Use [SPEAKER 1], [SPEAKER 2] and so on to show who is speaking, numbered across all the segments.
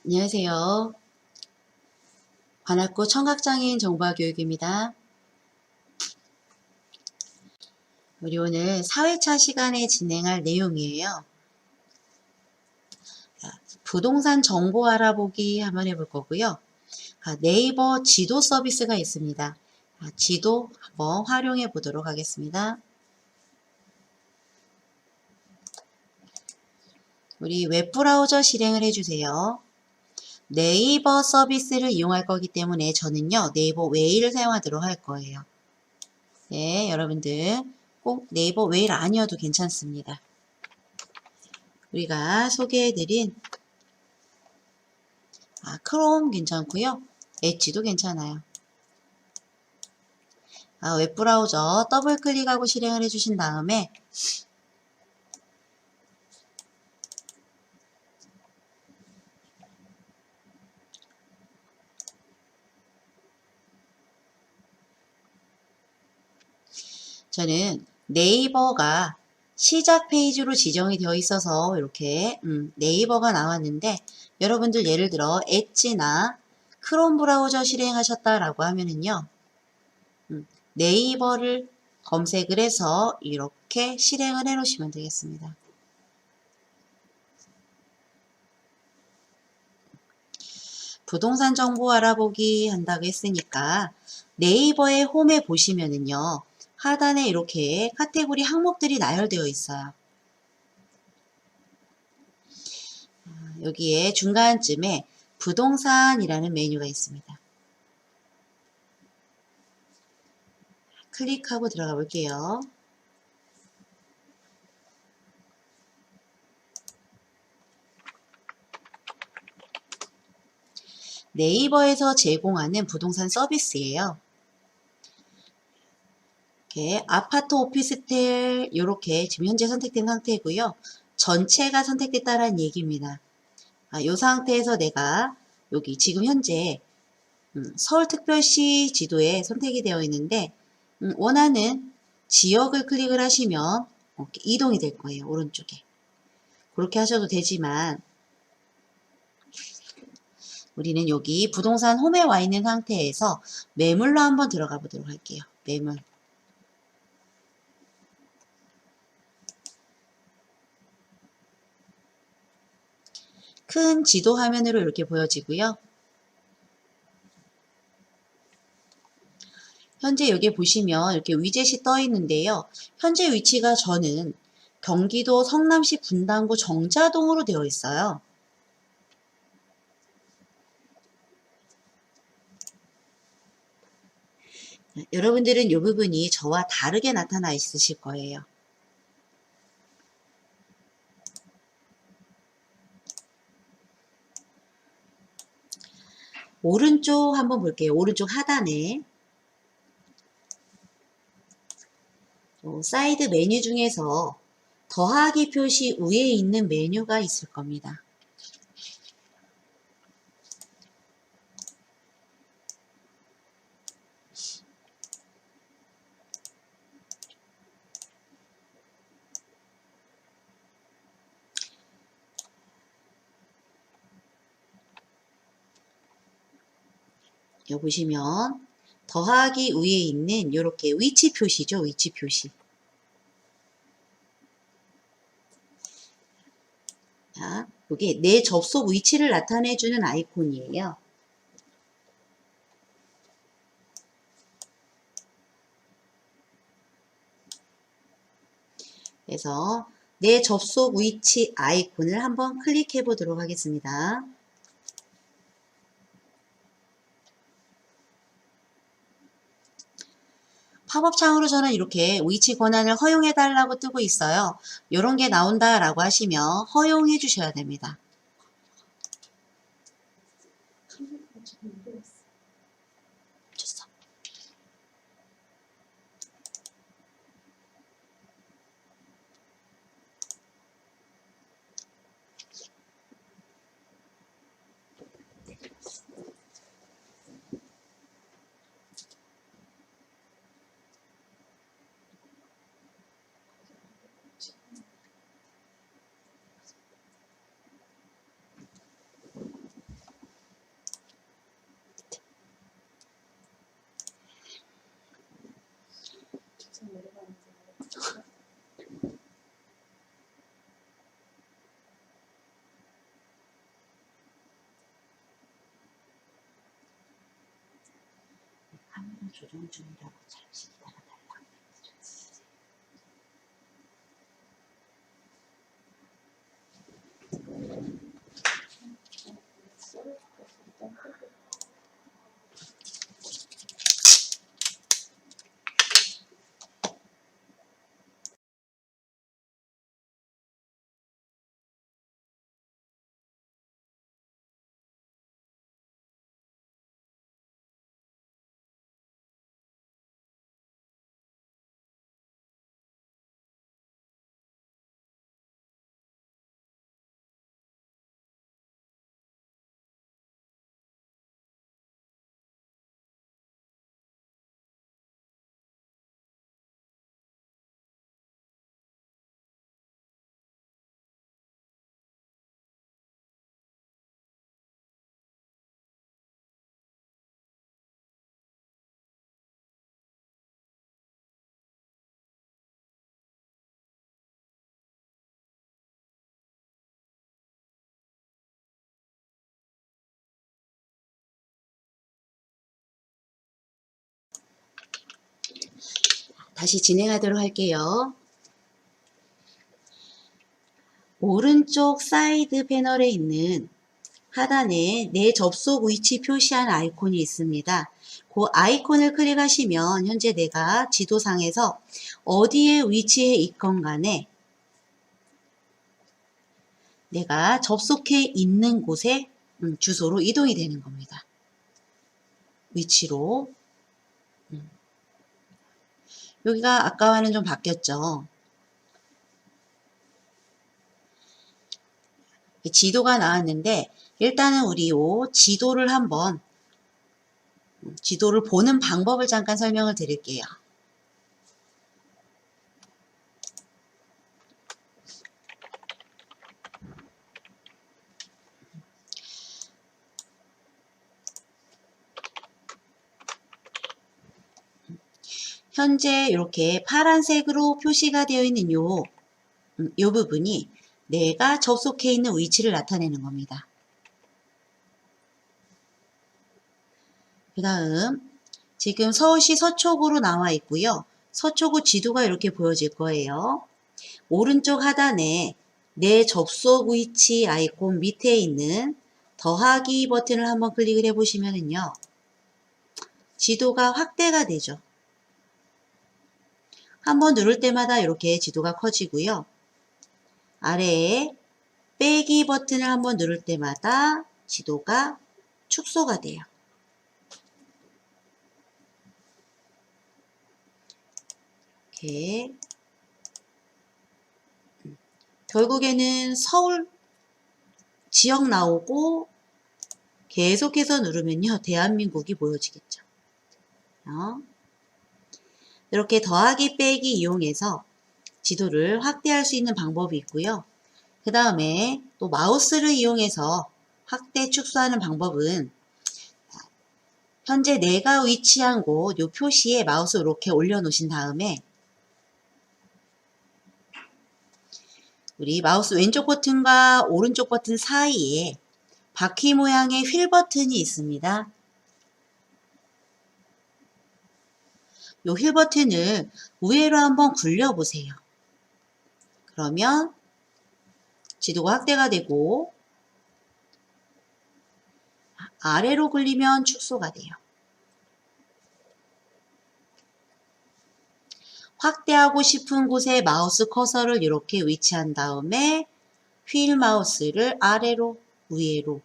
[SPEAKER 1] 안녕하세요. 관악구 청각장애인 정보화 교육입니다. 우리 오늘 4회차 시간에 진행할 내용이에요. 부동산 정보 알아보기 한번 해볼 거고요. 네이버 지도 서비스가 있습니다. 지도 한번 활용해 보도록 하겠습니다. 우리 웹브라우저 실행을 해주세요. 네이버 서비스를 이용할 거기 때문에 저는요, 네이버 웨이를 사용하도록 할 거예요. 네, 여러분들 꼭 네이버 웨이 아니어도 괜찮습니다. 우리가 소개해드린 크롬 괜찮고요. 엣지도 괜찮아요. 웹브라우저 더블 클릭하고 실행을 해주신 다음에 저는 네이버가 시작 페이지로 지정이 되어 있어서 이렇게 네이버가 나왔는데, 여러분들 예를 들어 엣지나 크롬 브라우저 실행하셨다라고 하면은요, 네이버를 검색을 해서 이렇게 실행을 해 놓으시면 되겠습니다. 부동산 정보 알아보기 한다고 했으니까 네이버의 홈에 보시면은요, 하단에 이렇게 카테고리 항목들이 나열되어 있어요. 여기에 중간쯤에 부동산이라는 메뉴가 있습니다. 클릭하고 들어가 볼게요. 네이버에서 제공하는 부동산 서비스예요. 이렇게 아파트 오피스텔 이렇게 지금 현재 선택된 상태고요. 전체가 선택됐다는 얘기입니다. 이 상태에서 내가 여기 지금 현재 서울특별시 지도에 선택이 되어 있는데 원하는 지역을 클릭을 하시면 이렇게 이동이 될 거예요. 오른쪽에. 그렇게 하셔도 되지만 우리는 여기 부동산 홈에 와 있는 상태에서 매물로 한번 들어가 보도록 할게요. 매물. 큰 지도 화면으로 이렇게 보여지고요. 현재 여기 보시면 이렇게 위젯이 떠 있는데요. 현재 위치가 저는 경기도 성남시 분당구 정자동으로 되어 있어요. 여러분들은 이 부분이 저와 다르게 나타나 있으실 거예요. 오른쪽 한번 볼게요. 오른쪽 하단에 사이드 메뉴 중에서 더하기 표시 위에 있는 메뉴가 있을 겁니다. 여기 보시면 더하기 위에 있는 이렇게 위치 표시죠. 위치 표시. 자, 이게 내 접속 위치를 나타내주는 아이콘이에요. 그래서 내 접속 위치 아이콘을 한번 클릭해 보도록 하겠습니다. 팝업 창으로 저는 이렇게 위치 권한을 허용해 달라고 뜨고 있어요. 이런 게 나온다라고 하시면 허용해 주셔야 됩니다. 조정 중이라고 잠시 기다려달라고. 다시 진행하도록 할게요. 오른쪽 사이드 패널에 있는 하단에 내 접속 위치 표시한 아이콘이 있습니다. 그 아이콘을 클릭하시면 현재 내가 지도상에서 어디에 위치해 있건 간에 내가 접속해 있는 곳에 주소로 이동이 되는 겁니다. 위치로. 여기가 아까와는 좀 바뀌었죠. 지도가 나왔는데 일단은 우리 요 지도를 한번 지도를 보는 방법을 잠깐 설명을 드릴게요. 현재 이렇게 파란색으로 표시가 되어 있는 요 부분이 내가 접속해 있는 위치를 나타내는 겁니다. 그 다음 지금 서울시 서초구로 나와 있고요. 서초구 지도가 이렇게 보여질 거예요. 오른쪽 하단에 내 접속 위치 아이콘 밑에 있는 더하기 버튼을 한번 클릭을 해보시면요. 지도가 확대가 되죠. 한번 누를 때마다 이렇게 지도가 커지고요. 아래에 빼기 버튼을 한번 누를 때마다 지도가 축소가 돼요. 이렇게 결국에는 서울 지역 나오고 계속해서 누르면요. 대한민국이 보여지겠죠. 이렇게 더하기 빼기 이용해서 지도를 확대할 수 있는 방법이 있고요. 그 다음에 또 마우스를 이용해서 확대 축소하는 방법은 현재 내가 위치한 곳 요 표시에 마우스 이렇게 올려놓으신 다음에 우리 마우스 왼쪽 버튼과 오른쪽 버튼 사이에 바퀴 모양의 휠 버튼이 있습니다. 요 휠 버튼을 우회로 한번 굴려보세요. 그러면 지도가 확대가 되고 아래로 굴리면 축소가 돼요. 확대하고 싶은 곳에 마우스 커서를 이렇게 위치한 다음에 휠 마우스를 아래로 위로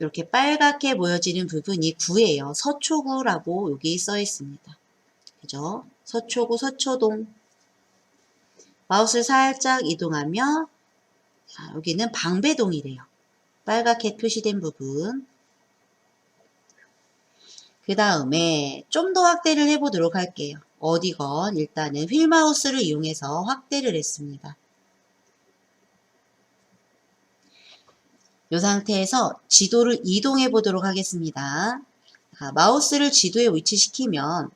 [SPEAKER 1] 이렇게 빨갛게 보여지는 부분이 구예요. 서초구라고 여기 써 있습니다. 그죠? 서초구, 서초동. 마우스를 살짝 이동하면 여기는 방배동이래요. 빨갛게 표시된 부분. 그 다음에 좀 더 확대를 해보도록 할게요. 어디건 일단은 휠 마우스를 이용해서 확대를 했습니다. 이 상태에서 지도를 이동해 보도록 하겠습니다. 마우스를 지도에 위치시키면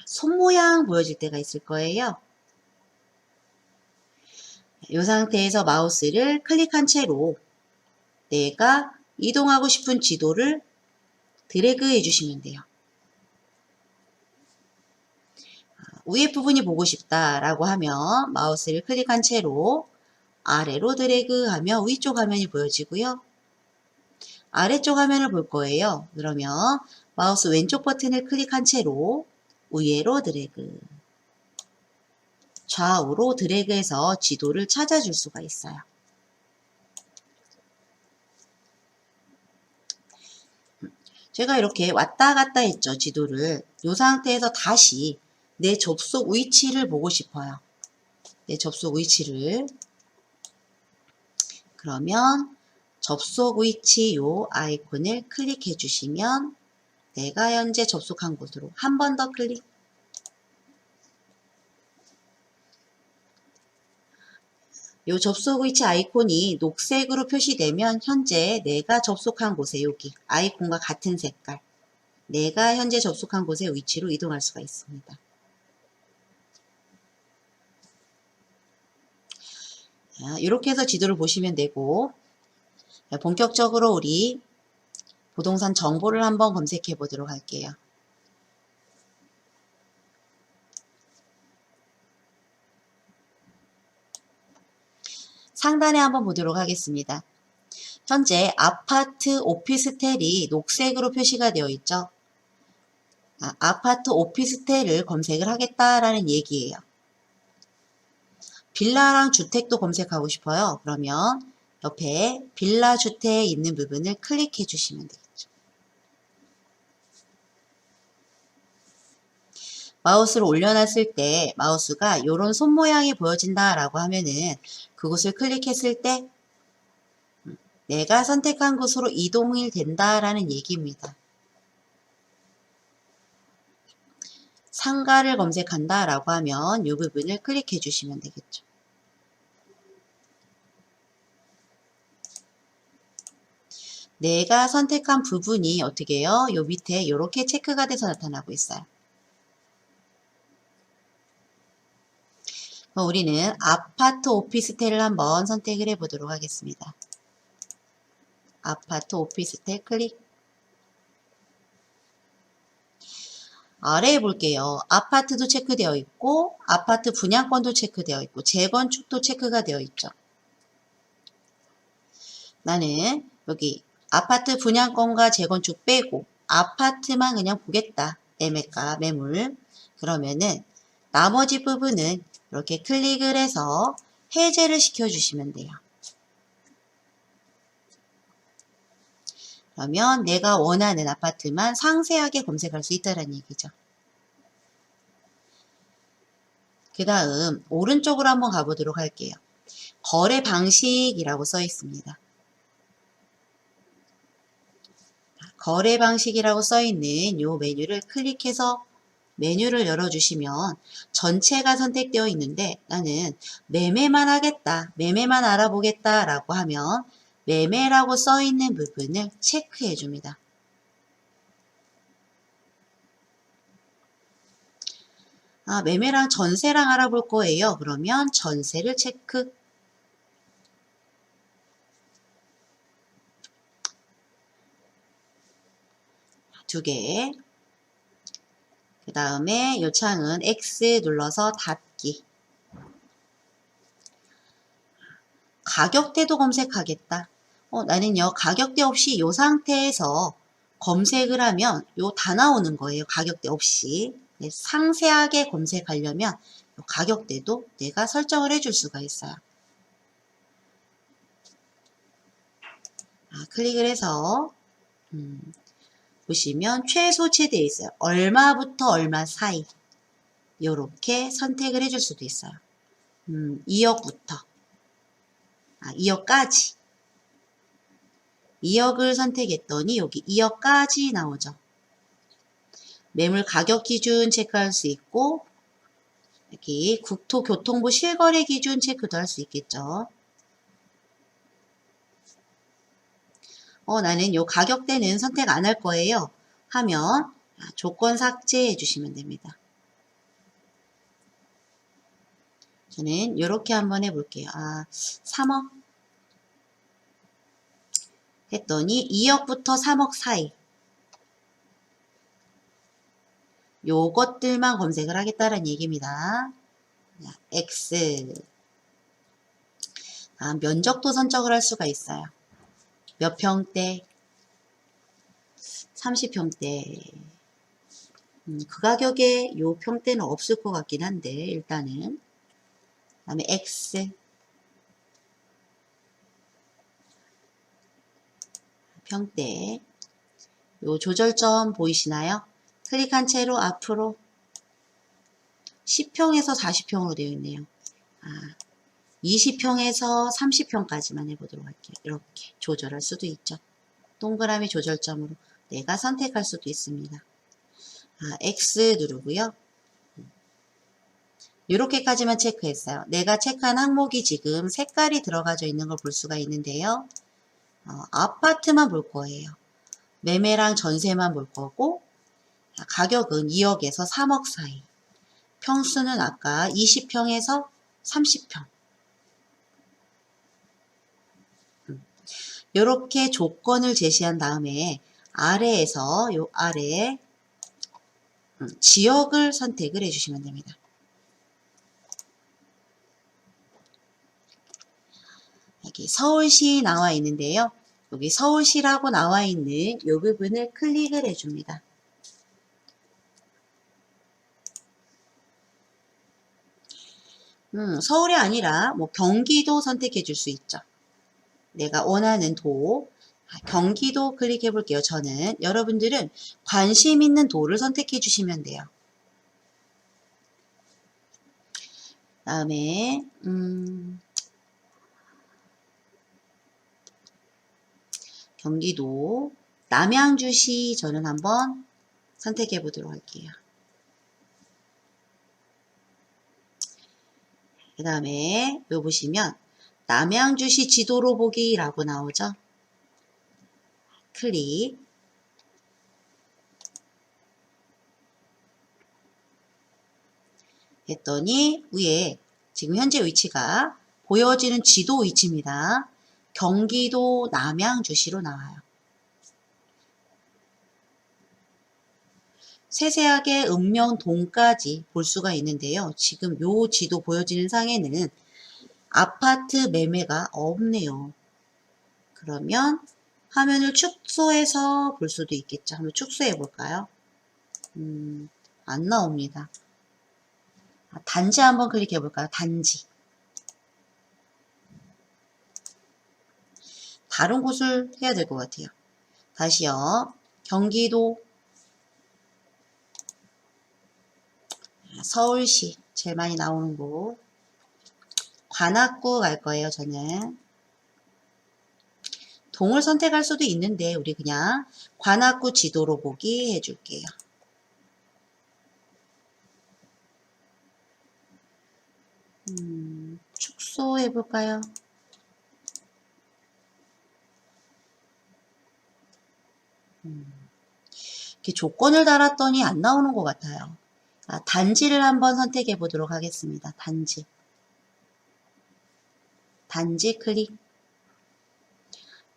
[SPEAKER 1] 손 모양 보여질 때가 있을 거예요. 이 상태에서 마우스를 클릭한 채로 내가 이동하고 싶은 지도를 드래그 해주시면 돼요. 위에 부분이 보고 싶다라고 하면 마우스를 클릭한 채로 아래로 드래그하면 위쪽 화면이 보여지고요. 아래쪽 화면을 볼 거예요. 그러면 마우스 왼쪽 버튼을 클릭한 채로 위로 드래그, 좌우로 드래그해서 지도를 찾아줄 수가 있어요. 제가 이렇게 왔다 갔다 했죠, 지도를. 이 상태에서 다시 내 접속 위치를 보고 싶어요. 내 접속 위치를. 그러면 접속 위치 요 아이콘을 클릭해 주시면 내가 현재 접속한 곳으로 한 번 더 클릭. 요 접속 위치 아이콘이 녹색으로 표시되면 현재 내가 접속한 곳에 여기 아이콘과 같은 색깔 내가 현재 접속한 곳의 위치로 이동할 수가 있습니다. 이렇게 해서 지도를 보시면 되고 본격적으로 우리 부동산 정보를 한번 검색해 보도록 할게요. 상단에 한번 보도록 하겠습니다. 현재 아파트 오피스텔이 녹색으로 표시가 되어 있죠. 아파트 오피스텔을 검색을 하겠다라는 얘기예요. 빌라랑 주택도 검색하고 싶어요. 그러면 옆에 빌라 주택에 있는 부분을 클릭해 주시면 되겠죠. 마우스를 올려놨을 때 마우스가 이런 손 모양이 보여진다라고 하면은 그곳을 클릭했을 때 내가 선택한 곳으로 이동이 된다라는 얘기입니다. 상가를 검색한다라고 하면 이 부분을 클릭해 주시면 되겠죠. 내가 선택한 부분이 어떻게 해요? 요 밑에 이렇게 체크가 돼서 나타나고 있어요. 우리는 아파트 오피스텔을 한번 선택을 해 보도록 하겠습니다. 아파트 오피스텔 클릭. 아래에 볼게요. 아파트도 체크되어 있고 아파트 분양권도 체크되어 있고 재건축도 체크가 되어 있죠. 나는 여기 아파트 분양권과 재건축 빼고 아파트만 그냥 보겠다. 매매가, 매물. 그러면은 나머지 부분은 이렇게 클릭을 해서 해제를 시켜주시면 돼요. 그러면 내가 원하는 아파트만 상세하게 검색할 수 있다는 얘기죠. 그 다음 오른쪽으로 한번 가보도록 할게요. 거래 방식이라고 써 있습니다. 거래 방식이라고 써 있는 이 메뉴를 클릭해서 메뉴를 열어주시면 전체가 선택되어 있는데 나는 매매만 하겠다, 매매만 알아보겠다 라고 하면 매매라고 써 있는 부분을 체크해 줍니다. 매매랑 전세랑 알아볼 거예요. 그러면 전세를 체크. 두 개. 그 다음에 이 창은 X 눌러서 닫기. 가격대도 검색하겠다. 나는요 가격대 없이 이 상태에서 검색을 하면 요 다 나오는 거예요. 가격대 없이. 네, 상세하게 검색하려면 요 가격대도 내가 설정을 해줄 수가 있어요. 클릭을 해서 보시면 최소 최대 있어요. 얼마부터 얼마 사이 이렇게 선택을 해줄 수도 있어요. 2억부터 2억까지 2억을 선택했더니 여기 2억까지 나오죠. 매물 가격 기준 체크할 수 있고 여기 국토교통부 실거래 기준 체크도 할 수 있겠죠. 나는 요 가격대는 선택 안 할 거예요. 하면 조건 삭제해 주시면 됩니다. 저는 이렇게 한번 해볼게요. 3억 했더니 2억부터 3억 사이 요것들만 검색을 하겠다는 얘기입니다. X 면적도 선적을 할 수가 있어요. 몇 평대? 30평대. 그 가격에 요 평대는 없을 것 같긴 한데 일단은 그 다음에 X 평대 요 조절점 보이시나요? 클릭한 채로 앞으로 10평에서 40평으로 되어 있네요. 20평에서 30평까지만 해보도록 할게요. 이렇게 조절할 수도 있죠. 동그라미 조절점으로 내가 선택할 수도 있습니다. X 누르고요. 이렇게까지만 체크했어요. 내가 체크한 항목이 지금 색깔이 들어가져 있는 걸 볼 수가 있는데요. 아파트만 볼 거예요. 매매랑 전세만 볼 거고 가격은 2억에서 3억 사이. 평수는 아까 20평에서 30평. 이렇게 조건을 제시한 다음에 아래에서 요 아래에 지역을 선택을 해주시면 됩니다. 여기 서울시 나와 있는데요. 여기 서울시라고 나와 있는 이 부분을 클릭을 해줍니다. 서울이 아니라 뭐 경기도 선택해 줄 수 있죠. 내가 원하는 도, 경기도 클릭해 볼게요. 저는 여러분들은 관심 있는 도를 선택해 주시면 돼요. 다음에 경기도 남양주시 저는 한번 선택해 보도록 할게요. 그 다음에 여기 보시면 남양주시 지도로 보기라고 나오죠. 클릭. 했더니 위에 지금 현재 위치가 보여지는 지도 위치입니다. 경기도 남양주시로 나와요. 세세하게 읍면동까지 볼 수가 있는데요. 지금 요 지도 보여지는 상에는 아파트 매매가 없네요. 그러면 화면을 축소해서 볼 수도 있겠죠. 한번 축소해 볼까요? 안 나옵니다. 단지 한번 클릭해 볼까요? 단지. 다른 곳을 해야 될 것 같아요. 다시요. 경기도 서울시 제일 많이 나오는 곳 관악구 갈 거예요. 저는 동을 선택할 수도 있는데 우리 그냥 관악구 지도로 보기 해줄게요. 축소해 볼까요? 이렇게 조건을 달았더니 안 나오는 것 같아요. 단지를 한번 선택해 보도록 하겠습니다. 단지. 단지 클릭.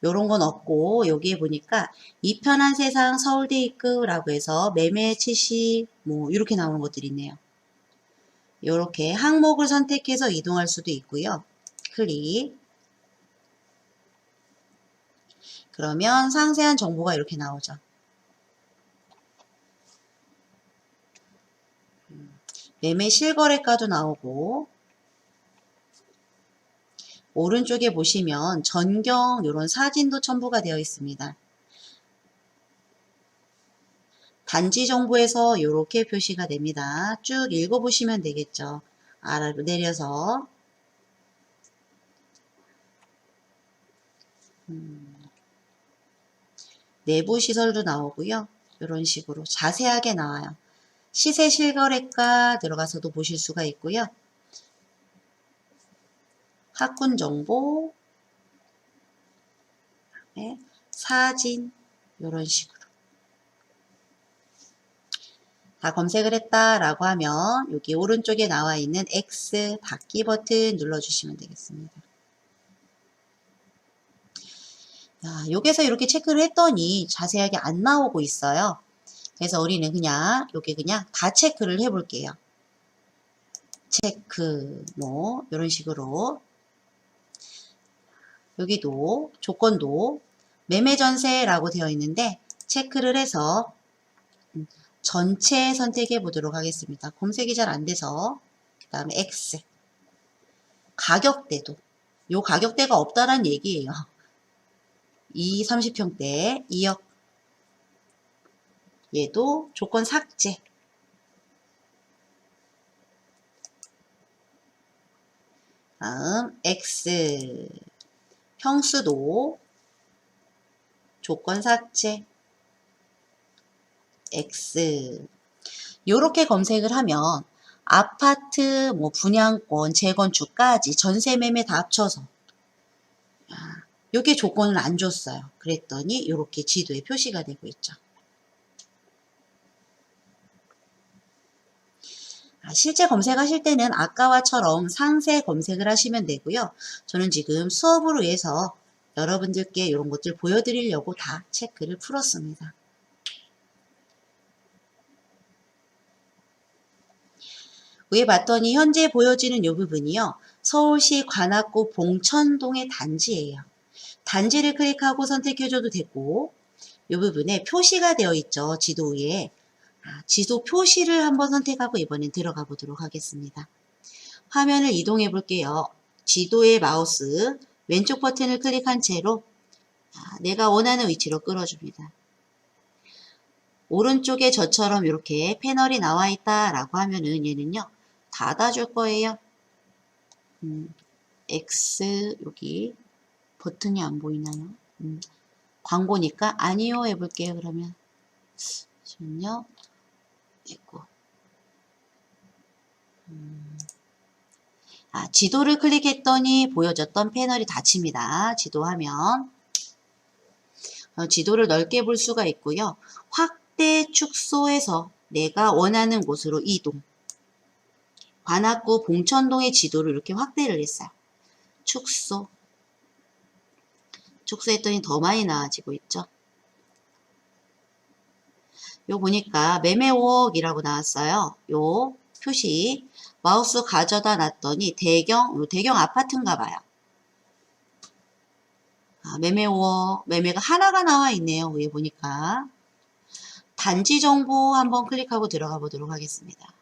[SPEAKER 1] 요런 건 없고 여기에 보니까 이 편한 세상 서울대 입구라고 해서 매매 70 뭐 이렇게 나오는 것들이 있네요. 요렇게 항목을 선택해서 이동할 수도 있고요. 클릭. 그러면 상세한 정보가 이렇게 나오죠. 매매 실거래가도 나오고 오른쪽에 보시면 전경 이런 사진도 첨부가 되어 있습니다. 단지 정보에서 이렇게 표시가 됩니다. 쭉 읽어보시면 되겠죠. 아래로 내려서 내부 시설도 나오고요. 이런 식으로 자세하게 나와요. 시세 실거래가 들어가서도 보실 수가 있고요. 학군 정보, 사진 이런 식으로 다 검색을 했다라고 하면 여기 오른쪽에 나와 있는 X 닫기 버튼 눌러주시면 되겠습니다. 여기서 이렇게 체크를 했더니 자세하게 안 나오고 있어요. 그래서 우리는 그냥 여기 그냥 다 체크를 해 볼게요. 체크 뭐 이런 식으로 여기도 조건도 매매 전세라고 되어 있는데 체크를 해서 전체 선택해 보도록 하겠습니다. 검색이 잘 안 돼서 그 다음에 X 가격대도 요 가격대가 없다란 얘기예요. 30평대 2억 얘도 조건 삭제 다음 X 평수도 조건 삭제 X 요렇게 검색을 하면 아파트 뭐 분양권 재건축까지 전세 매매 다 합쳐서 요게 조건을 안 줬어요. 그랬더니 요렇게 지도에 표시가 되고 있죠. 실제 검색하실 때는 아까와처럼 상세 검색을 하시면 되고요. 저는 지금 수업을 위해서 여러분들께 이런 것들 보여드리려고 다 체크를 풀었습니다. 위에 봤더니 현재 보여지는 이 부분이요. 서울시 관악구 봉천동의 단지예요. 단지를 클릭하고 선택해줘도 되고 이 부분에 표시가 되어 있죠. 지도 위에. 지도 표시를 한번 선택하고 이번엔 들어가 보도록 하겠습니다. 화면을 이동해 볼게요. 지도의 마우스 왼쪽 버튼을 클릭한 채로 내가 원하는 위치로 끌어줍니다. 오른쪽에 저처럼 이렇게 패널이 나와 있다라고 하면은 얘는요. 닫아줄 거예요. X 여기 버튼이 안 보이나요? 광고니까 아니요 해볼게요. 그러면 잠시만요. 있고 지도를 클릭했더니 보여졌던 패널이 닫힙니다. 지도 화면 지도를 넓게 볼 수가 있고요. 확대 축소해서 내가 원하는 곳으로 이동 관악구 봉천동의 지도를 이렇게 확대를 했어요. 축소했더니 더 많이 나아지고 있죠. 요 보니까 매매 5억이라고 나왔어요. 요 표시 마우스 가져다 놨더니 대경 아파트인가 봐요. 매매 5억 매매가 하나가 나와 있네요. 위에 보니까 단지 정보 한번 클릭하고 들어가 보도록 하겠습니다.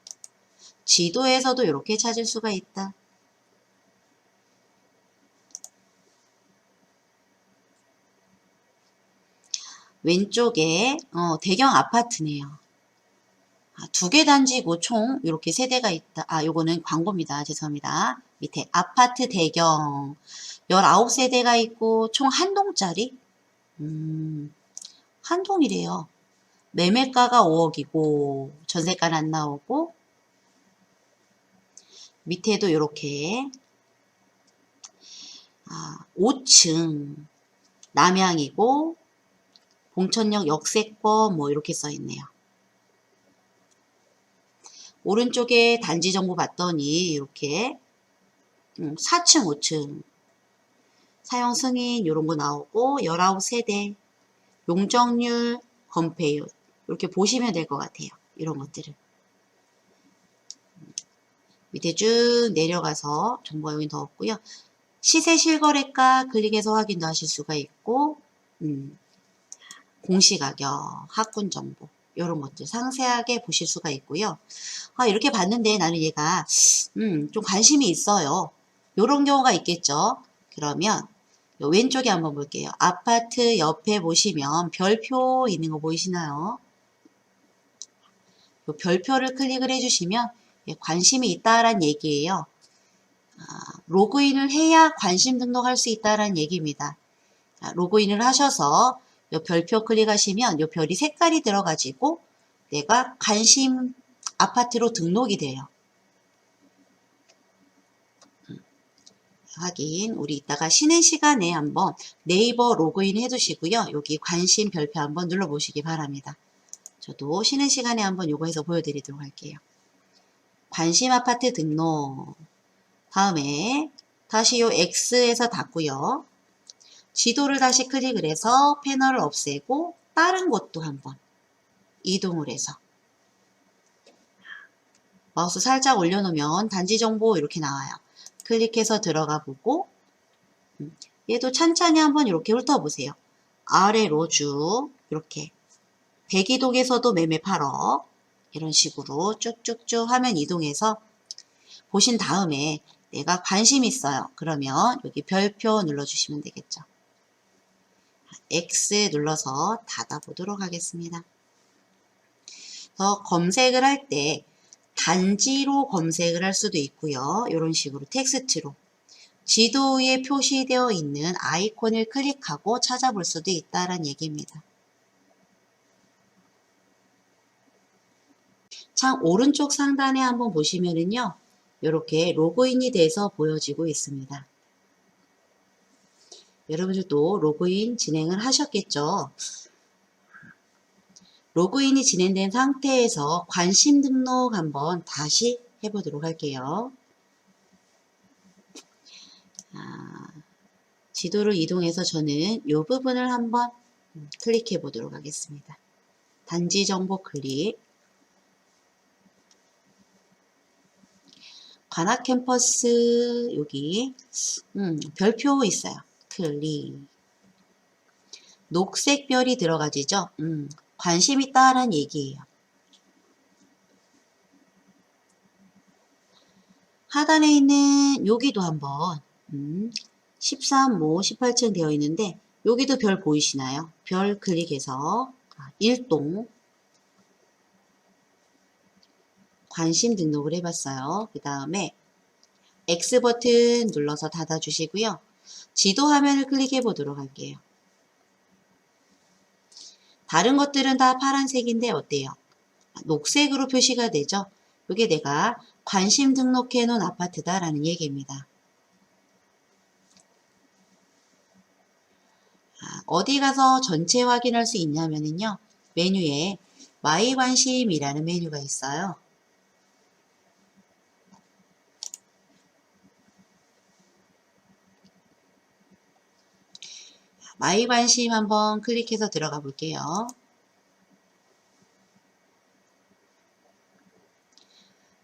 [SPEAKER 1] 지도에서도 이렇게 찾을 수가 있다. 왼쪽에 대경 아파트네요. 2개 단지고 총 이렇게 세대가 있다. 요거는 광고입니다. 죄송합니다. 밑에 아파트 대경 19세대가 있고 총 한 동짜리? 한 동이래요. 매매가가 5억이고 전세가는 안 나오고 밑에도 이렇게 5층 남향이고 봉천역 역세권 뭐 이렇게 써 있네요. 오른쪽에 단지 정보 봤더니 이렇게 4층, 5층 사용 승인 이런 거 나오고 19세대 용적률, 건폐율 이렇게 보시면 될 것 같아요. 이런 것들을 밑에 쭉 내려가서 정보가 여기 더 없고요. 시세 실거래가 클릭해서 확인도 하실 수가 있고 공시가격, 학군 정보 이런 것들 상세하게 보실 수가 있고요. 이렇게 봤는데 나는 얘가 좀 관심이 있어요. 이런 경우가 있겠죠. 그러면 왼쪽에 한번 볼게요. 아파트 옆에 보시면 별표 있는 거 보이시나요? 이 별표를 클릭을 해주시면 관심이 있다란 얘기예요. 로그인을 해야 관심 등록할 수 있다란 얘기입니다. 로그인을 하셔서 이 별표 클릭하시면 이 별이 색깔이 들어가지고 내가 관심 아파트로 등록이 돼요. 확인. 우리 이따가 쉬는 시간에 한번 네이버 로그인 해두시고요. 여기 관심 별표 한번 눌러보시기 바랍니다. 저도 쉬는 시간에 한번 요거 해서 보여드리도록 할게요. 관심 아파트 등록. 다음에 다시 요 X에서 닫고요. 지도를 다시 클릭을 해서 패널을 없애고 다른 곳도 한번 이동을 해서 마우스 살짝 올려놓으면 단지 정보 이렇게 나와요. 클릭해서 들어가 보고 얘도 찬찬히 한번 이렇게 훑어보세요. 아래로 쭉 이렇게 102동에서도 매매 8억 이런 식으로 쭉쭉쭉 화면 이동해서 보신 다음에 내가 관심 있어요. 그러면 여기 별표 눌러주시면 되겠죠. X 눌러서 닫아보도록 하겠습니다. 검색을 할 때 단지로 검색을 할 수도 있고요. 이런 식으로 텍스트로 지도에 표시되어 있는 아이콘을 클릭하고 찾아볼 수도 있다는 얘기입니다. 창 오른쪽 상단에 한번 보시면은요. 이렇게 로그인이 돼서 보여지고 있습니다. 여러분들도 로그인 진행을 하셨겠죠? 로그인이 진행된 상태에서 관심 등록 한번 다시 해보도록 할게요. 지도를 이동해서 저는 이 부분을 한번 클릭해 보도록 하겠습니다. 단지 정보 클릭. 관악 캠퍼스 여기 별표 있어요. 클릭. 녹색 별이 들어가지죠. 관심 있다라는 얘기예요. 하단에 있는 여기도 한번 13모 18층 되어 있는데 여기도 별 보이시나요? 별 클릭해서 1동 관심 등록을 해봤어요. 그 다음에 X 버튼 눌러서 닫아주시고요. 지도 화면을 클릭해 보도록 할게요. 다른 것들은 다 파란색인데 어때요? 녹색으로 표시가 되죠? 이게 내가 관심 등록해 놓은 아파트다라는 얘기입니다. 어디 가서 전체 확인할 수 있냐면요. 메뉴에 마이 관심이라는 메뉴가 있어요. 마이 관심 한번 클릭해서 들어가 볼게요.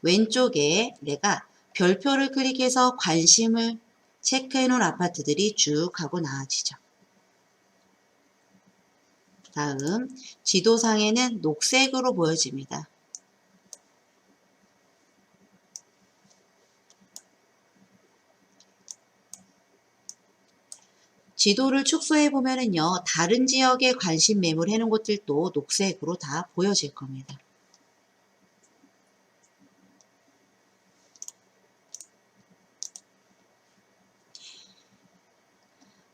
[SPEAKER 1] 왼쪽에 내가 별표를 클릭해서 관심을 체크해 놓은 아파트들이 쭉 하고 나와지죠. 다음 지도상에는 녹색으로 보여집니다. 지도를 축소해 보면은요, 다른 지역에 관심 매물해 놓은 곳들도 녹색으로 다 보여질 겁니다.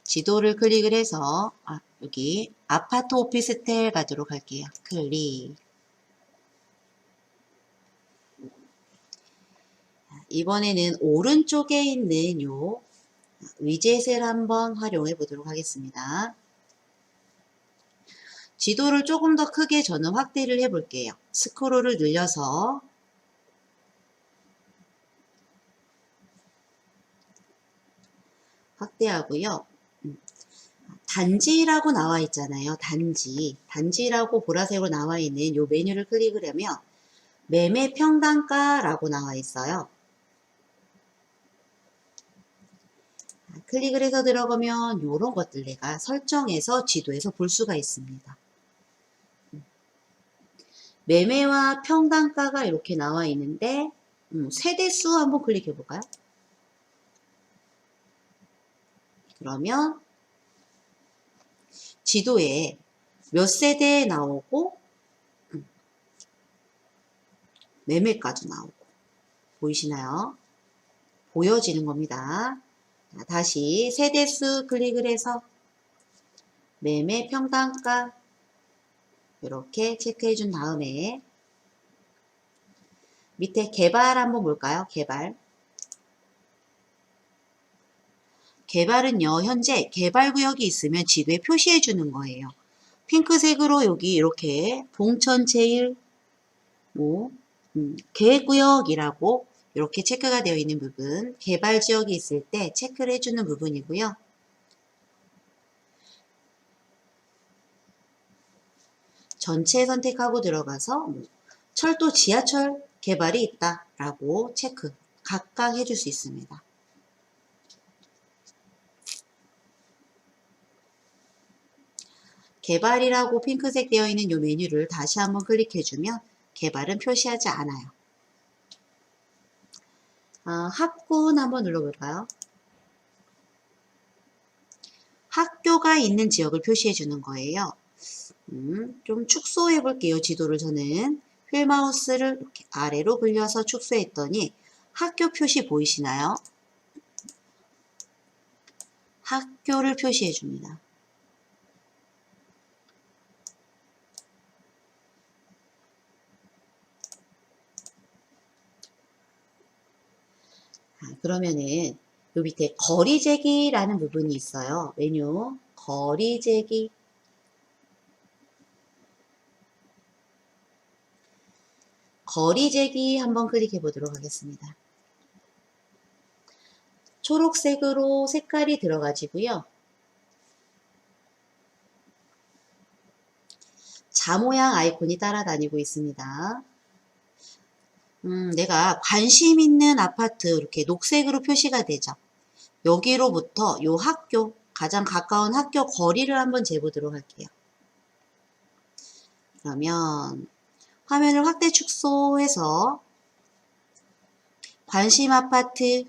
[SPEAKER 1] 지도를 클릭을 해서 여기 아파트 오피스텔 가도록 할게요. 클릭. 이번에는 오른쪽에 있는 요 위젯을 한번 활용해 보도록 하겠습니다. 지도를 조금 더 크게 저는 확대를 해 볼게요. 스크롤을 늘려서 확대하고요. 단지라고 나와 있잖아요. 단지라고 보라색으로 나와 있는 이 메뉴를 클릭을 하면 매매 평단가라고 나와 있어요. 클릭을 해서 들어가면 이런 것들 내가 설정해서 지도에서 볼 수가 있습니다. 매매와 평단가가 이렇게 나와 있는데 세대수 한번 클릭해 볼까요? 그러면 지도에 몇 세대에 나오고 매매까지 나오고 보이시나요? 보여지는 겁니다. 다시 세대수 클릭을 해서 매매 평단가 이렇게 체크해 준 다음에 밑에 개발 한번 볼까요? 개발은요, 현재 개발구역이 있으면 지도에 표시해 주는 거예요. 핑크색으로 여기 이렇게 봉천 제일 계획구역이라고 이렇게 체크가 되어 있는 부분, 개발 지역이 있을 때 체크를 해주는 부분이고요. 전체 선택하고 들어가서 철도 지하철 개발이 있다라고 체크 각각 해줄 수 있습니다. 개발이라고 핑크색 되어 있는 이 메뉴를 다시 한번 클릭해주면 개발은 표시하지 않아요. 학군 한번 눌러볼까요? 학교가 있는 지역을 표시해 주는 거예요. 좀 축소해 볼게요. 지도를 저는 휠마우스를 이렇게 아래로 굴려서 축소했더니 학교 표시 보이시나요? 학교를 표시해 줍니다. 그러면은 요 밑에 거리재기라는 부분이 있어요. 메뉴 거리재기. 거리재기 한번 클릭해 보도록 하겠습니다. 초록색으로 색깔이 들어가지고요. 자 모양 아이콘이 따라다니고 있습니다. 내가 관심 있는 아파트 이렇게 녹색으로 표시가 되죠. 여기로부터 요 학교, 가장 가까운 학교 거리를 한번 재보도록 할게요. 그러면 화면을 확대 축소해서 관심 아파트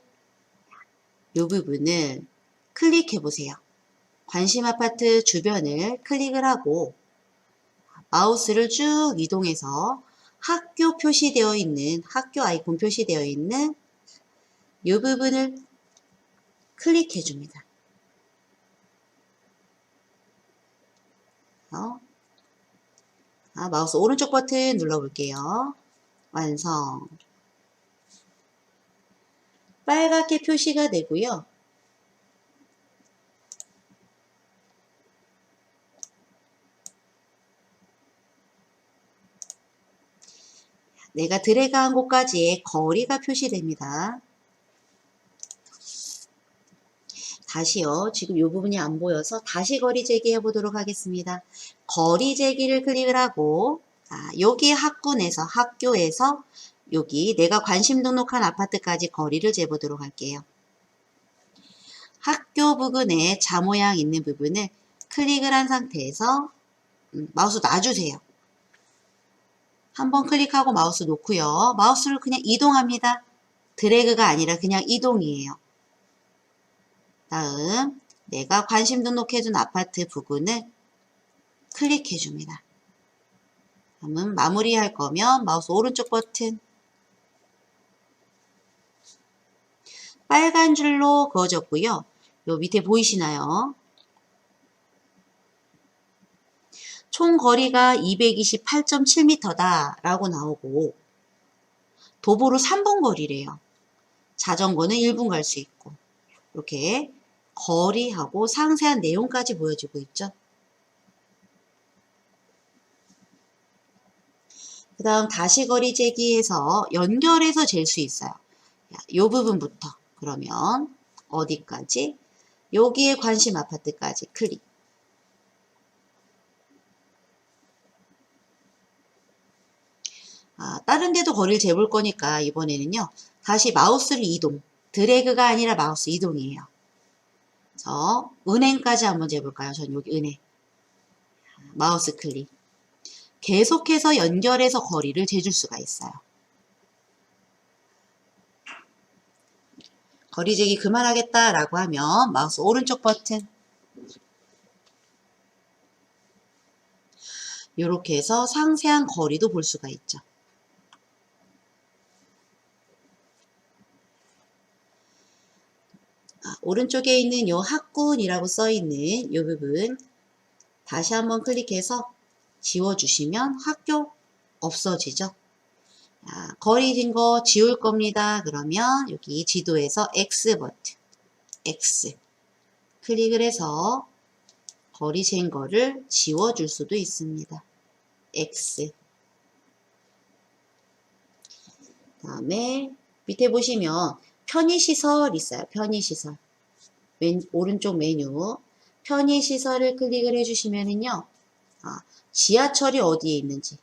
[SPEAKER 1] 요 부분을 클릭해 보세요. 관심 아파트 주변을 클릭을 하고 마우스를 쭉 이동해서 학교 표시되어 있는, 학교 아이콘 표시되어 있는 이 부분을 클릭해 줍니다. 마우스 오른쪽 버튼 눌러볼게요. 완성. 빨갛게 표시가 되고요. 내가 드래그한 곳까지의 거리가 표시됩니다. 다시요. 지금 이 부분이 안 보여서 다시 거리 재기해 보도록 하겠습니다. 거리 재기를 클릭을 하고 여기 학군에서 학교에서 여기 내가 관심 등록한 아파트까지 거리를 재보도록 할게요. 학교 부근에 자 모양 있는 부분을 클릭을 한 상태에서 마우스 놔주세요. 한번 클릭하고 마우스 놓고요. 마우스를 그냥 이동합니다. 드래그가 아니라 그냥 이동이에요. 다음 내가 관심 등록해둔 아파트 부근을 클릭해 줍니다. 그러면 마무리할 거면 마우스 오른쪽 버튼 빨간 줄로 그어졌고요. 요 밑에 보이시나요? 총 거리가 228.7m다 라고 나오고 도보로 3분 거리래요. 자전거는 1분 갈 수 있고 이렇게 거리하고 상세한 내용까지 보여주고 있죠. 그 다음 다시 거리 재기해서 연결해서 잴 수 있어요. 이 부분부터 그러면 어디까지? 여기에 관심 아파트까지 클릭. 다른 데도 거리를 재볼 거니까 이번에는요. 다시 마우스를 이동. 드래그가 아니라 마우스 이동이에요. 그래서 은행까지 한번 재볼까요? 전 여기 은행. 마우스 클릭. 계속해서 연결해서 거리를 재줄 수가 있어요. 거리 재기 그만하겠다라고 하면 마우스 오른쪽 버튼 이렇게 해서 상세한 거리도 볼 수가 있죠. 오른쪽에 있는 이 학군이라고 써 있는 이 부분 다시 한번 클릭해서 지워주시면 학교 없어지죠. 거리 진 거 지울 겁니다. 그러면 여기 지도에서 X 버튼 X 클릭을 해서 버리신 거를 지워줄 수도 있습니다. X. 다음에 밑에 보시면 편의시설 있어요. 편의시설. 오른쪽 메뉴. 편의시설을 클릭을 해주시면은요. 지하철이 어디에 있는지,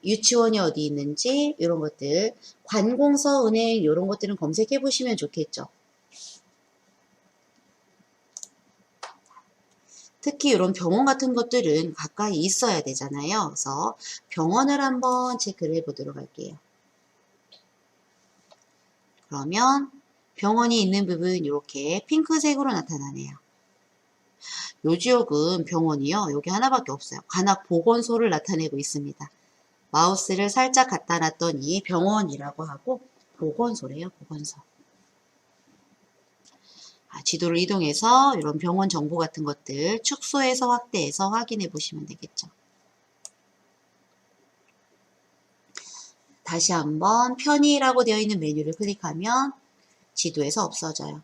[SPEAKER 1] 유치원이 어디 있는지 이런 것들, 관공서, 은행 이런 것들은 검색해 보시면 좋겠죠. 특히 이런 병원 같은 것들은 가까이 있어야 되잖아요. 그래서 병원을 한번 체크를 해보도록 할게요. 그러면 병원이 있는 부분 이렇게 핑크색으로 나타나네요. 요 지역은 병원이요. 여기 하나밖에 없어요. 관악보건소를 나타내고 있습니다. 마우스를 살짝 갖다 놨더니 병원이라고 하고 보건소래요. 보건소. 지도를 이동해서 이런 병원 정보 같은 것들 축소해서 확대해서 확인해 보시면 되겠죠. 다시 한번 편의라고 되어 있는 메뉴를 클릭하면 지도에서 없어져요.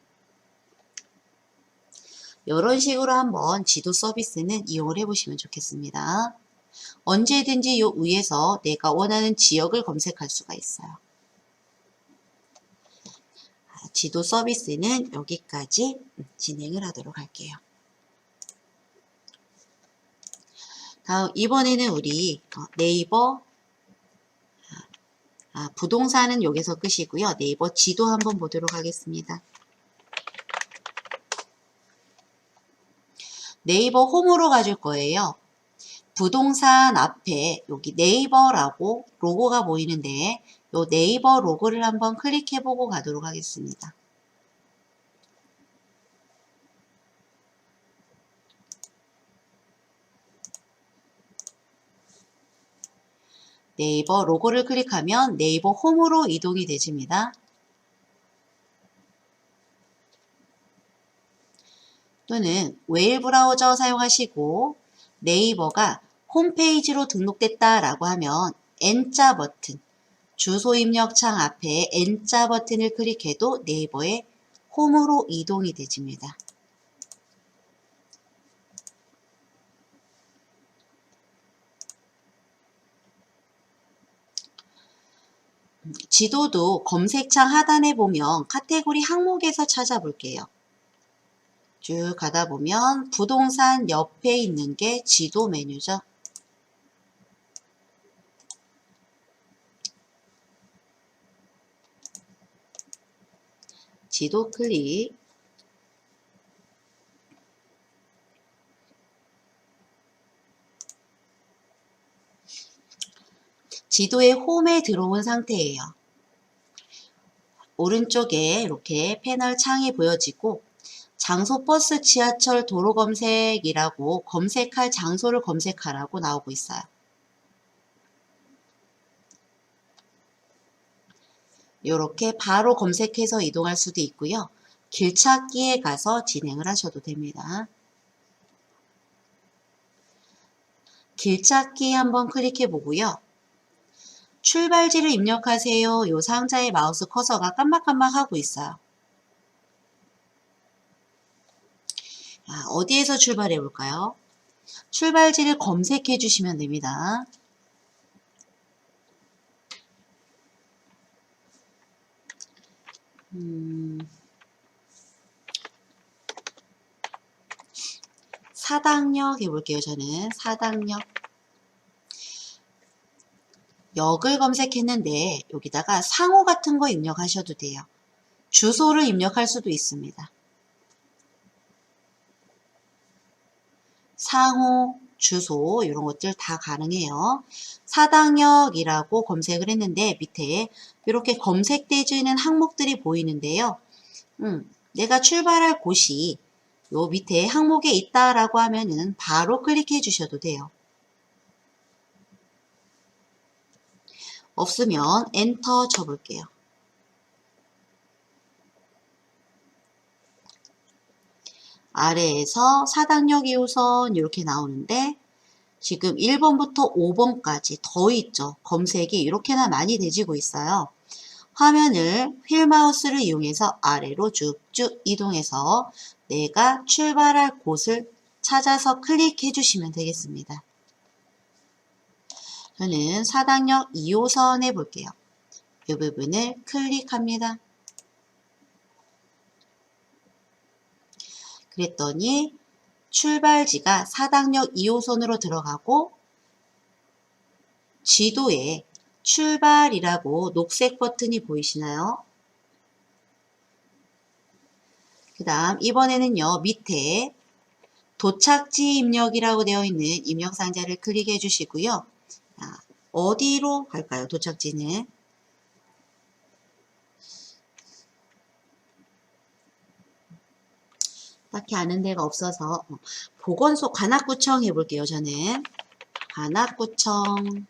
[SPEAKER 1] 이런 식으로 한번 지도 서비스는 이용을 해보시면 좋겠습니다. 언제든지 요 위에서 내가 원하는 지역을 검색할 수가 있어요. 지도 서비스는 여기까지 진행을 하도록 할게요. 다음 이번에는 우리 네이버 부동산은 여기서 끝이고요. 네이버 지도 한번 보도록 하겠습니다. 네이버 홈으로 가줄 거예요. 부동산 앞에 여기 네이버라고 로고가 보이는데 요 네이버 로고를 한번 클릭해보고 가도록 하겠습니다. 네이버 로고를 클릭하면 네이버 홈으로 이동이 되집니다. 또는 웨일 브라우저 사용하시고 네이버가 홈페이지로 등록됐다라고 하면 N자 버튼, 주소 입력 창 앞에 N자 버튼을 클릭해도 네이버의 홈으로 이동이 되집니다. 지도도 검색창 하단에 보면 카테고리 항목에서 찾아볼게요. 쭉 가다 보면 부동산 옆에 있는 게 지도 메뉴죠. 지도 클릭. 지도의 홈에 들어온 상태예요. 오른쪽에 이렇게 패널 창이 보여지고 장소, 버스, 지하철, 도로 검색이라고 검색할 장소를 검색하라고 나오고 있어요. 이렇게 바로 검색해서 이동할 수도 있고요. 길찾기에 가서 진행을 하셔도 됩니다. 길찾기 한번 클릭해 보고요. 출발지를 입력하세요. 요 상자의 마우스 커서가 깜박깜박 하고 있어요. 어디에서 출발해 볼까요? 출발지를 검색해 주시면 됩니다. 사당역 해볼게요. 저는 사당역. 역을 검색했는데 여기다가 상호 같은 거 입력하셔도 돼요. 주소를 입력할 수도 있습니다. 상호, 주소 이런 것들 다 가능해요. 사당역이라고 검색을 했는데 밑에 이렇게 검색되지는 항목들이 보이는데요. 내가 출발할 곳이 요 밑에 항목에 있다라고 하면은 바로 클릭해 주셔도 돼요. 없으면 엔터 쳐볼게요. 아래에서 사당역 2호선 이렇게 나오는데 지금 1번부터 5번까지 더 있죠. 검색이 이렇게나 많이 되지고 있어요. 화면을 휠 마우스를 이용해서 아래로 쭉쭉 이동해서 내가 출발할 곳을 찾아서 클릭해 주시면 되겠습니다. 저는 사당역 2호선 해볼게요. 이 부분을 클릭합니다. 그랬더니 출발지가 사당역 2호선으로 들어가고 지도에 출발이라고 녹색 버튼이 보이시나요? 그 다음 이번에는요, 밑에 도착지 입력이라고 되어 있는 입력 상자를 클릭해 주시고요. 어디로 갈까요? 도착지는 딱히 아는 데가 없어서 보건소 관악구청 해볼게요. 저는 관악구청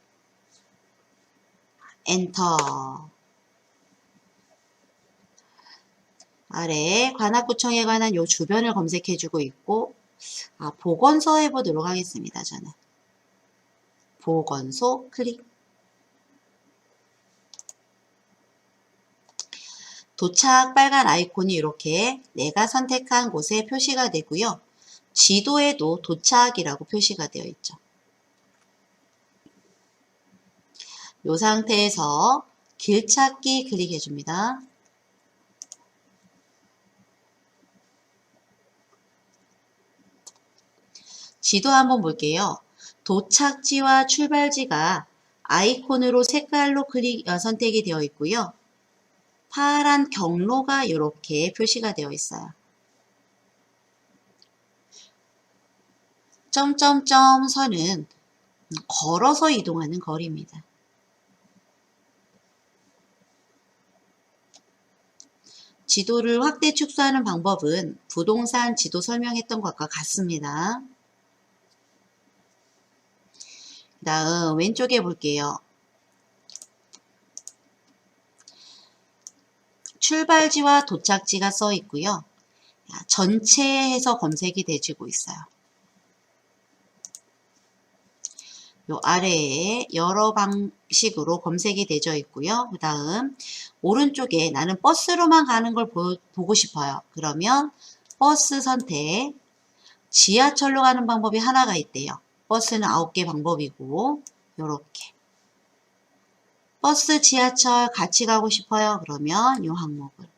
[SPEAKER 1] 엔터. 아래 관악구청에 관한 요 주변을 검색해 주고 있고, 보건소 해보도록 하겠습니다. 저는 보건소 클릭. 도착 빨간 아이콘이 이렇게 내가 선택한 곳에 표시가 되고요. 지도에도 도착이라고 표시가 되어 있죠. 이 상태에서 길 찾기 클릭해 줍니다. 지도 한번 볼게요. 도착지와 출발지가 아이콘으로 색깔로 선택이 되어 있고요. 파란 경로가 이렇게 표시가 되어 있어요. 점점점 선은 걸어서 이동하는 거리입니다. 지도를 확대 축소하는 방법은 부동산 지도 설명했던 것과 같습니다. 그 다음 왼쪽에 볼게요. 출발지와 도착지가 써 있고요. 전체에서 검색이 되지고 있어요. 요 아래에 여러 방식으로 검색이 되어 있고요. 그 다음 오른쪽에 나는 버스로만 가는 걸 보고 싶어요. 그러면 버스 선택. 지하철로 가는 방법이 하나가 있대요. 버스는 9개 방법이고 요렇게 버스, 지하철 같이 가고 싶어요. 그러면 이 항목을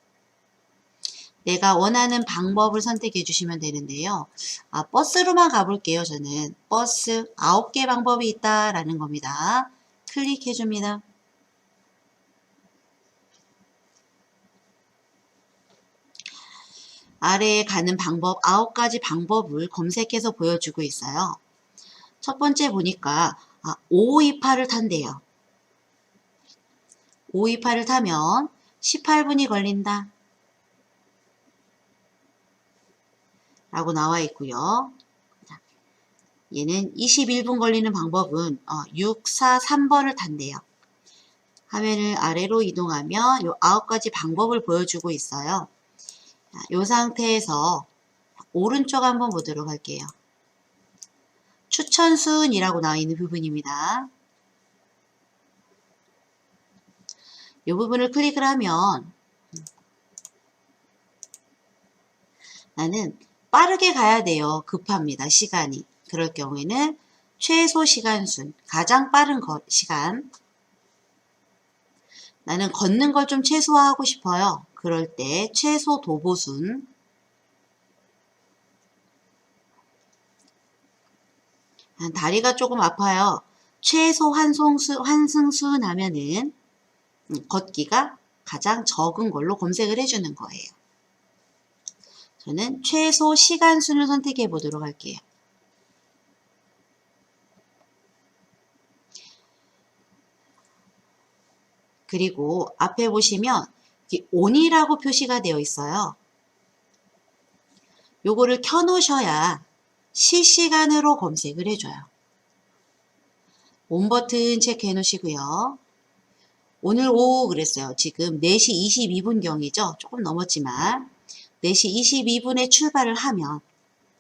[SPEAKER 1] 내가 원하는 방법을 선택해 주시면 되는데요. 버스로만 가볼게요. 저는 버스 9개 방법이 있다라는 겁니다. 클릭해 줍니다. 아래에 가는 방법 9가지 방법을 검색해서 보여주고 있어요. 첫 번째 보니까 528을 탄대요. 528을 타면 18분이 걸린다 라고 나와 있고요. 얘는 21분 걸리는 방법은 643번을 탄대요. 화면을 아래로 이동하면 이 9가지 방법을 보여주고 있어요. 이 상태에서 오른쪽 한번 보도록 할게요. 추천 순이라고 나와 있는 부분입니다. 이 부분을 클릭을 하면 나는 빠르게 가야 돼요. 급합니다. 시간이. 그럴 경우에는 최소 시간순, 가장 빠른 시간. 나는 걷는 걸 좀 최소화하고 싶어요. 그럴 때 최소 도보순. 다리가 조금 아파요. 최소 환승순 하면은 걷기가 가장 적은 걸로 검색을 해주는 거예요. 저는 최소 시간순을 선택해 보도록 할게요. 그리고 앞에 보시면 ON이라고 표시가 되어 있어요. 요거를 켜놓으셔야 실시간으로 검색을 해줘요. 온 버튼 체크해 놓으시고요. 오늘 오후 그랬어요. 지금 4시 22분경이죠. 조금 넘었지만 4시 22분에 출발을 하면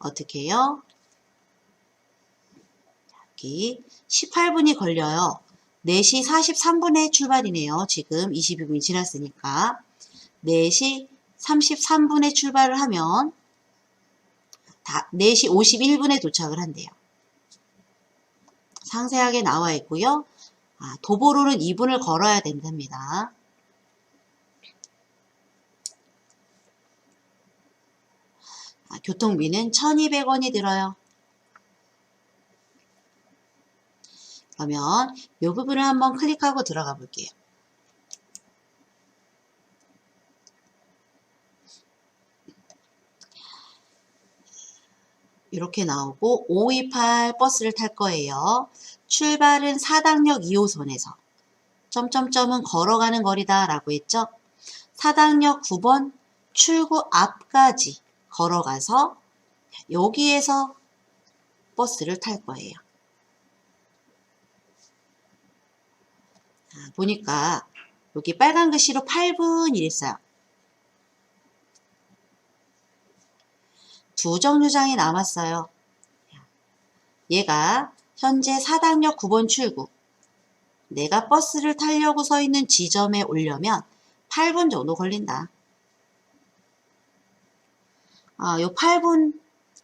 [SPEAKER 1] 어떻게 해요? 여기 18분이 걸려요. 4시 43분에 출발이네요. 지금 22분이 지났으니까 4시 33분에 출발을 하면 4시 51분에 도착을 한대요. 상세하게 나와 있고요. 도보로는 2분을 걸어야 된답니다. 교통비는 1,200원이 들어요. 그러면 이 부분을 한번 클릭하고 들어가 볼게요. 이렇게 나오고 528 버스를 탈 거예요. 출발은 사당역 2호선에서 점점점은 걸어가는 거리다 라고 했죠. 사당역 9번 출구 앞까지 걸어가서 여기에서 버스를 탈 거예요. 보니까 여기 빨간 글씨로 8분 이랬어요. 두 정류장이 남았어요. 얘가 현재 사당역 9번 출구, 내가 버스를 타려고 서 있는 지점에 오려면 8분 정도 걸린다. 요 8분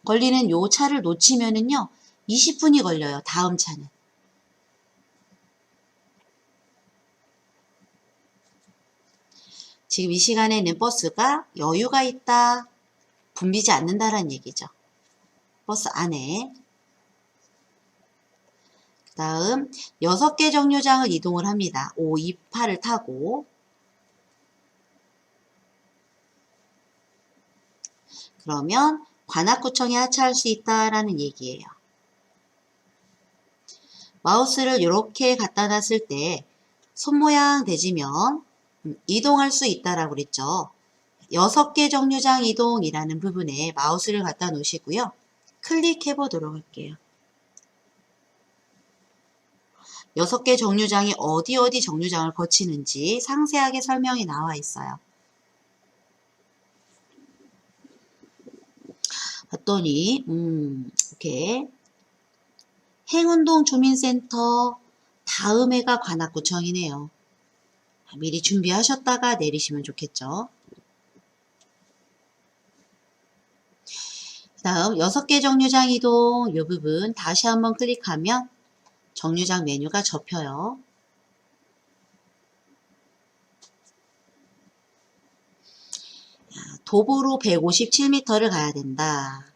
[SPEAKER 1] 걸리는 요 차를 놓치면은요 20분이 걸려요. 다음 차는. 지금 이 시간에는 버스가 여유가 있다, 붐비지 않는다라는 얘기죠. 버스 안에. 그 다음 6개 정류장을 이동을 합니다. 5, 2, 8을 타고. 그러면 관악구청에 하차할 수 있다라는 얘기예요. 마우스를 이렇게 갖다 놨을 때 손모양 대지면 이동할 수 있다라고 그랬죠. 6개 정류장 이동이라는 부분에 마우스를 갖다 놓으시고요. 클릭해 보도록 할게요. 6개 정류장이 어디 정류장을 거치는지 상세하게 설명이 나와 있어요. 봤더니 이렇게 행운동 주민센터 다음에가 관악구청이네요. 미리 준비하셨다가 내리시면 좋겠죠. 다음 6개 정류장 이동 이 부분 다시 한번 클릭하면 정류장 메뉴가 접혀요. 도보로 157m를 가야 된다.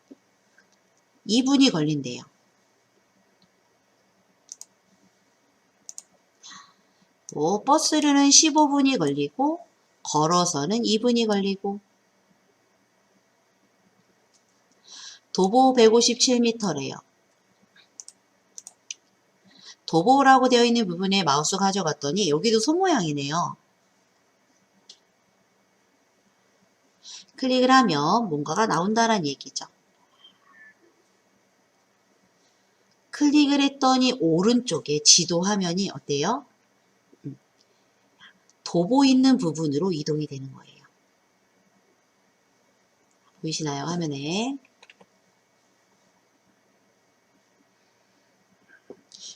[SPEAKER 1] 2분이 걸린대요. 버스로는 15분이 걸리고 걸어서는 2분이 걸리고 도보 157m래요. 도보라고 되어 있는 부분에 마우스 가져갔더니 여기도 손 모양이네요. 클릭을 하면 뭔가가 나온다는 얘기죠. 클릭을 했더니 오른쪽에 지도 화면이 어때요? 도보 있는 부분으로 이동이 되는 거예요. 보이시나요? 화면에.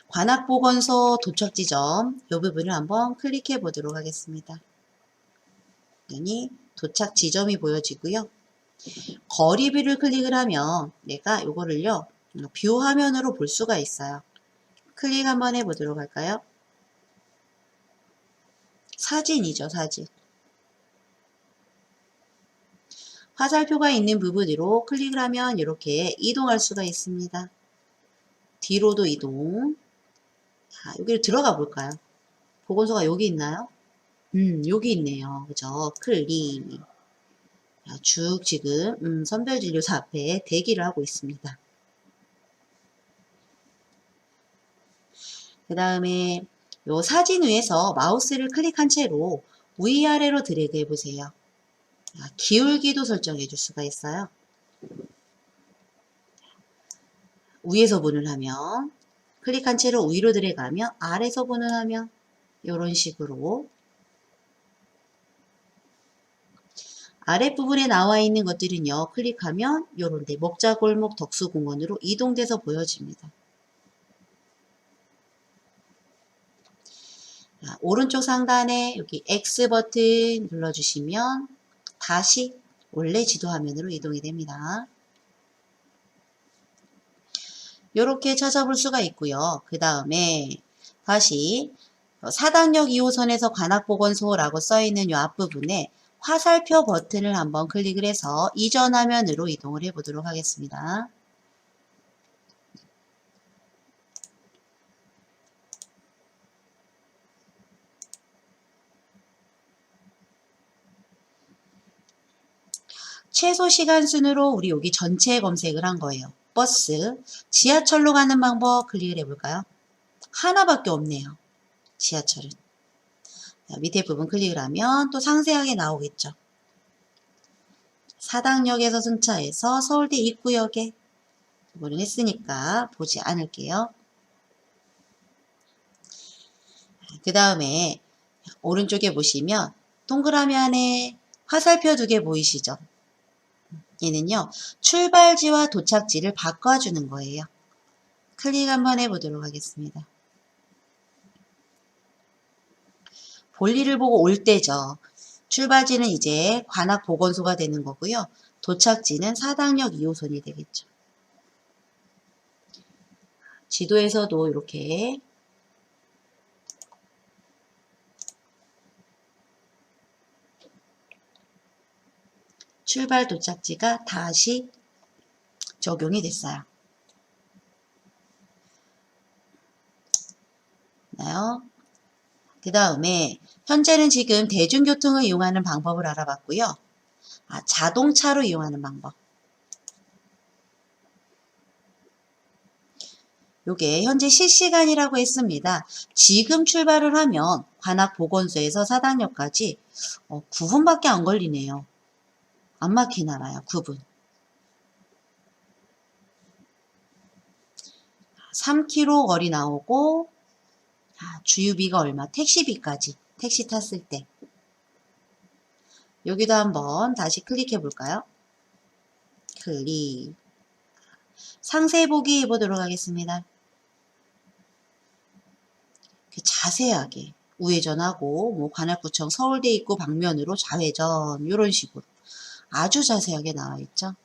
[SPEAKER 1] 관악보건소 도착 지점 이 부분을 한번 클릭해 보도록 하겠습니다. 그러니 도착 지점이 보여지고요. 거리비를 클릭을 하면 내가 이거를요 뷰 화면으로 볼 수가 있어요. 클릭 한번 해보도록 할까요? 사진이죠, 사진. 화살표가 있는 부분으로 클릭을 하면 이렇게 이동할 수가 있습니다. 뒤로도 이동. 자, 여기로 들어가 볼까요? 보건소가 여기 있나요? 여기 있네요. 그죠? 클릭. 자, 쭉 지금 선별진료소 앞에 대기를 하고 있습니다. 그 다음에 요 사진 위에서 마우스를 클릭한 채로 위아래로 드래그 해보세요. 기울기도 설정해 줄 수가 있어요. 위에서 보는 화면, 클릭한 채로 위로 드래그하면 아래에서 보는 화면, 이런 식으로 아랫부분에 나와 있는 것들은요, 클릭하면 요런데 먹자골목 덕수공원으로 이동돼서 보여집니다. 자, 오른쪽 상단에 여기 X 버튼 눌러주시면 다시 원래 지도 화면으로 이동이 됩니다. 이렇게 찾아볼 수가 있고요. 그 다음에 다시 4당역 2호선에서 관악보건소라고 써있는 이 앞부분에 화살표 버튼을 한번 클릭을 해서 이전 화면으로 이동을 해 보도록 하겠습니다. 최소 시간 순으로 우리 여기 전체 검색을 한 거예요. 버스, 지하철로 가는 방법 클릭을 해볼까요? 하나밖에 없네요. 지하철은. 밑에 부분 클릭을 하면 또 상세하게 나오겠죠. 사당역에서 승차해서 서울대 입구역에 이거는 했으니까 보지 않을게요. 그 다음에 오른쪽에 보시면 동그라미 안에 화살표 2개 보이시죠? 얘는요, 출발지와 도착지를 바꿔주는 거예요. 클릭 한번 해보도록 하겠습니다. 볼일을 보고 올 때죠. 출발지는 이제 관악보건소가 되는 거고요. 도착지는 사당역 2호선이 되겠죠. 지도에서도 이렇게 출발 도착지가 다시 적용이 됐어요. 그 다음에 현재는 지금 대중교통을 이용하는 방법을 알아봤고요. 자동차로 이용하는 방법. 요게 현재 실시간이라고 했습니다. 지금 출발을 하면 관악보건소에서 사당역까지 9분밖에 안 걸리네요. 안 막히나 봐요. 9분. 3km 거리 나오고 주유비가 얼마? 택시비까지. 택시 탔을 때. 여기도 한번 다시 클릭해 볼까요? 클릭. 상세 보기 해보도록 하겠습니다. 자세하게 우회전하고 뭐 관악구청 서울대 입구 방면으로 좌회전 이런 식으로 아주 자세하게 나와 있죠.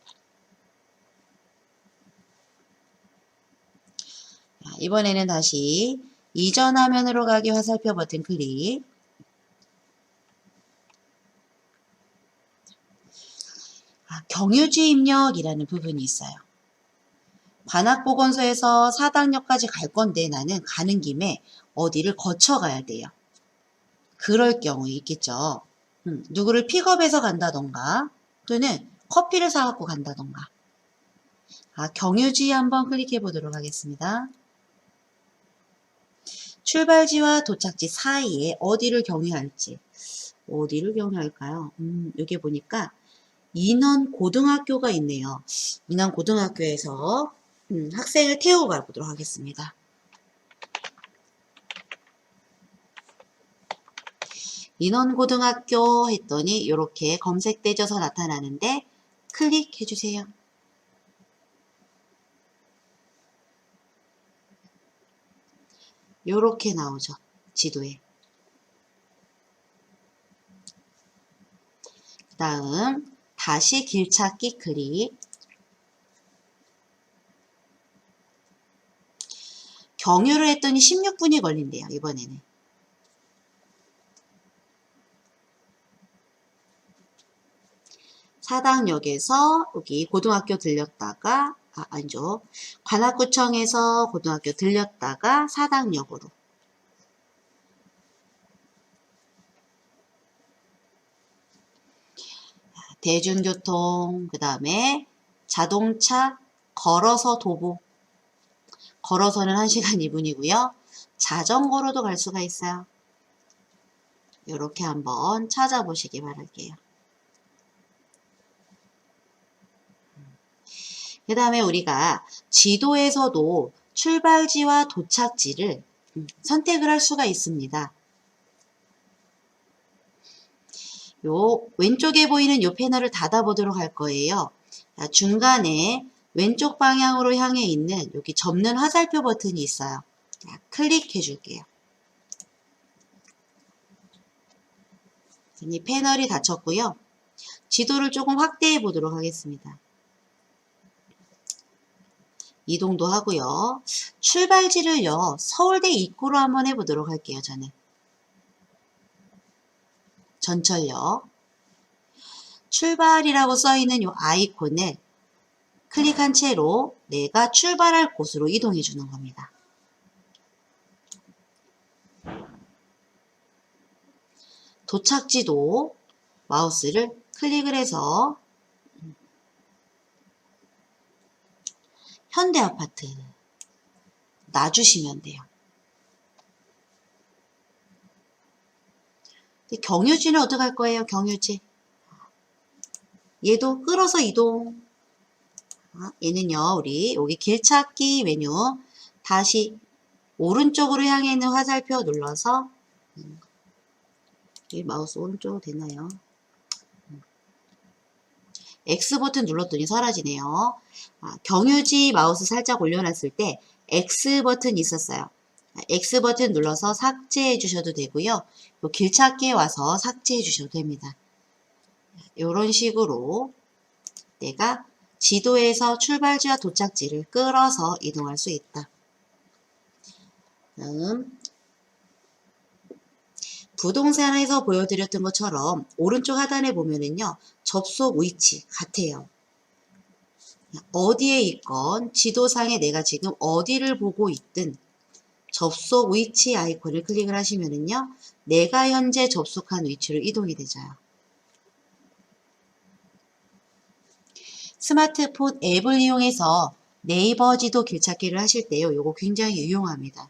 [SPEAKER 1] 이번에는 다시 이전 화면으로 가기 화살표 버튼 클릭. 경유지 입력이라는 부분이 있어요. 관악보건소에서 사당역까지 갈 건데 나는 가는 김에 어디를 거쳐 가야 돼요. 그럴 경우 있겠죠. 누구를 픽업해서 간다던가 또는 커피를 사갖고 간다던가. 경유지 한번 클릭해 보도록 하겠습니다. 출발지와 도착지 사이에 어디를 경유할지. 어디를 경유할까요? 여기 보니까 인원고등학교가 있네요. 인원고등학교에서 학생을 태우고 가보도록 하겠습니다. 인원고등학교 했더니 이렇게 검색되져서 나타나는데 클릭해 주세요. 이렇게 나오죠. 지도에. 그 다음 다시 길찾기 클릭. 경유를 했더니 16분이 걸린대요. 이번에는. 사당역에서 여기 고등학교 들렸다가 아니죠. 관악구청에서 고등학교 들렸다가 사당역으로. 대중교통, 그 다음에 자동차, 걸어서 도보. 걸어서는 1시간 2분이고요. 자전거로도 갈 수가 있어요. 이렇게 한번 찾아보시기 바랄게요. 그 다음에 우리가 지도에서도 출발지와 도착지를 선택을 할 수가 있습니다. 요 왼쪽에 보이는 요 패널을 닫아보도록 할 거예요. 중간에 왼쪽 방향으로 향해 있는 여기 접는 화살표 버튼이 있어요. 클릭해 줄게요. 이 패널이 닫혔고요. 지도를 조금 확대해 보도록 하겠습니다. 이동도 하고요. 출발지를요, 서울대 입구로 한번 해보도록 할게요, 저는. 전철역. 출발이라고 써있는 이 아이콘을 클릭한 채로 내가 출발할 곳으로 이동해 주는 겁니다. 도착지도 마우스를 클릭을 해서 현대아파트 놔주시면 돼요. 경유지는 어떻게 할 거예요? 경유지. 얘도 끌어서 이동. 얘는요, 우리 여기 길찾기 메뉴 다시 오른쪽으로 향해 있는 화살표 눌러서 이 마우스 오른쪽으로 되나요? X 버튼 눌렀더니 사라지네요. 경유지 마우스 살짝 올려놨을 때 X 버튼이 있었어요. X 버튼 눌러서 삭제해 주셔도 되고요. 요 길찾기에 와서 삭제해 주셔도 됩니다. 이런 식으로 내가 지도에서 출발지와 도착지를 끌어서 이동할 수 있다. 다음 부동산에서 보여드렸던 것처럼 오른쪽 하단에 보면은요. 접속 위치 같아요. 어디에 있건 지도상에 내가 지금 어디를 보고 있든 접속 위치 아이콘을 클릭을 하시면은요. 내가 현재 접속한 위치로 이동이 되죠. 스마트폰 앱을 이용해서 네이버 지도 길찾기를 하실 때요. 요거 굉장히 유용합니다.